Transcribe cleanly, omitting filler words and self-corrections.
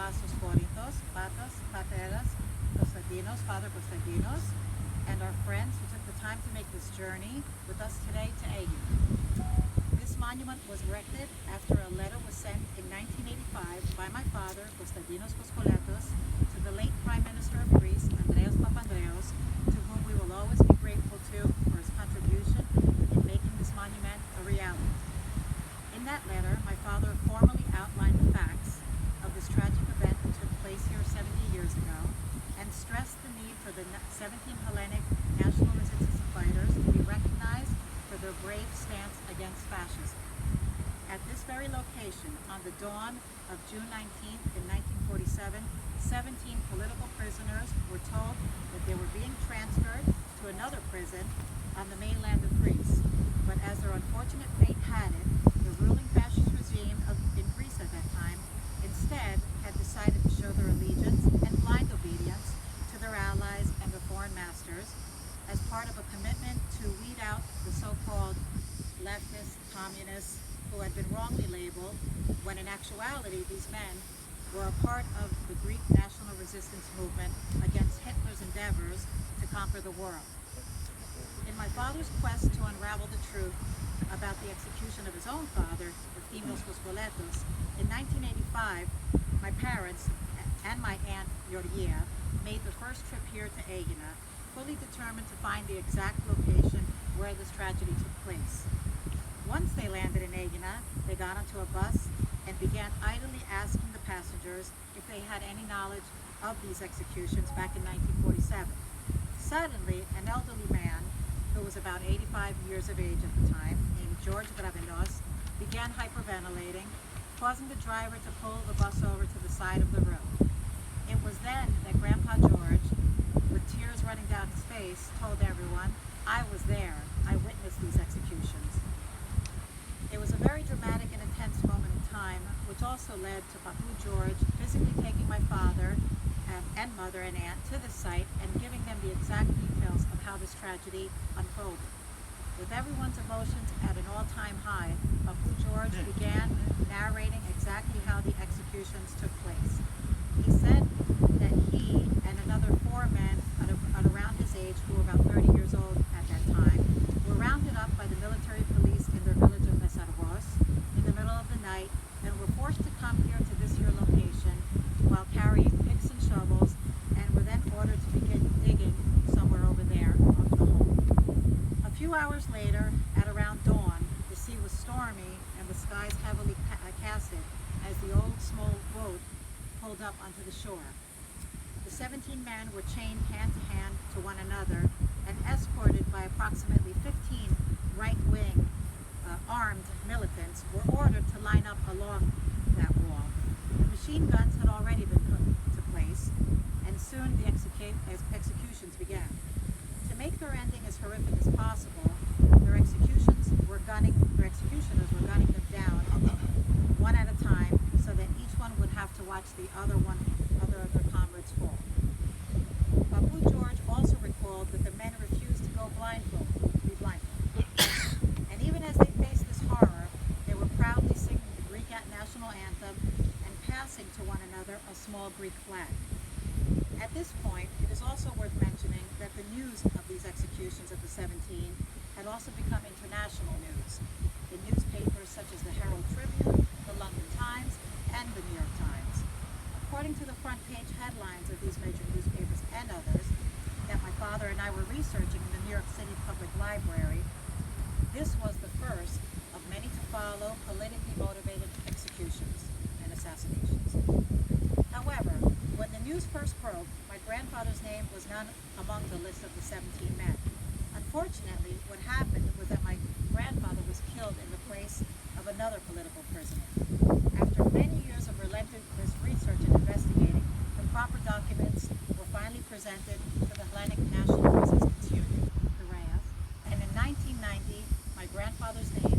Pasos Coritos, Patas, Pateras, Costadinos, Father Costadinos, and our friends who took the time to make this journey with us today to Aegina. This monument was erected after a letter was sent in 1985 by my father, Costadinos Coscoletos, to the late Prime Minister of Greece, Andreas Papandreou, to whom we will always be grateful to for his contribution in making this monument a reality. In that letter, my father formally outlined the facts of this tragic event that took place here 70 years ago and stressed the need for the 17 Hellenic national resistance fighters to be recognized for their brave stance against fascism. At this very location, on the dawn of June 19th in 1947, 17 political prisoners were told that they were being transferred to another prison on the mainland of Greece. But as their unfortunate fate had it, the ruling fascist regime in Greece at that time instead had decided to show their allegiance and blind obedience to their allies and their foreign masters as part of a commitment to weed out the so-called leftists, communists, who had been wrongly labeled, when in actuality these men were a part of the Greek national resistance movement against Hitler's endeavors to conquer the world. In my father's quest to unravel the truth about the execution of his own father, Efthymios Coscoletos, in 1985, my parents and my aunt Georgia made the first trip here to Aegina, fully determined to find the exact location where this tragedy took place. Once they landed in Aegina, they got onto a bus and began idly asking the passengers if they had any knowledge of these executions back in 1947. Suddenly, an elderly man, who was about 85 years of age at the time, named George Dravenos, began hyperventilating, causing the driver to pull the bus over to the side of the road. It was then that Grandpa George, with tears running down his face, told everyone, "I was there. I witnessed these executions." It was a very dramatic and intense moment in time, which also led to Papu George physically taking my father and mother and aunt to the site and giving them the exact details of how this tragedy unfolded. With everyone's emotions at an all-time high, Papu George began narrating exactly how the executions took place. He said that he and another 4 men at around his age, who were about 30 years old at that time, were rounded up by the military police in their village of Mesarros in the middle of the night and were forced to come here to this here location while carrying picks and shovels, and were then ordered to begin digging somewhere over there on the hole. A few hours later, at around dawn, the sea was stormy and the skies heavily casted as the old small boat pulled up onto the shore. The 17 men were chained hand to hand to one another and escorted by approximately 15 right-wing armed militants, were ordered to line up along that wall. The machine guns had already been put into place, and soon the executions began. To make their ending as horrific as possible, their executioners were gunning them down one at a time, so that each one would have to watch the other of their comrades fall. Papu George also recalled that the men refused to be blindfolded. And even as they faced this horror, they were proudly singing the Greek national anthem and passing to one another a small Greek flag. At this point, it is also worth mentioning that the news of these executions of the 17 had also become international news in newspapers such as the Herald Tribune, the London Times, and the New York Times. According to the front page headlines of these major newspapers and others that my father and I were researching in the New York City Public Library, this was the first of many to follow politically motivated executions and assassinations. However, when the news first broke, my grandfather's name was not among the list of the 17 men. Unfortunately, what happened was that my grandfather was killed in the place of another political prisoner. After many years of relentless research and investigating, the proper documents were finally presented to the Hellenic National Resistance Union, the RAF, and in 1990, my grandfather's name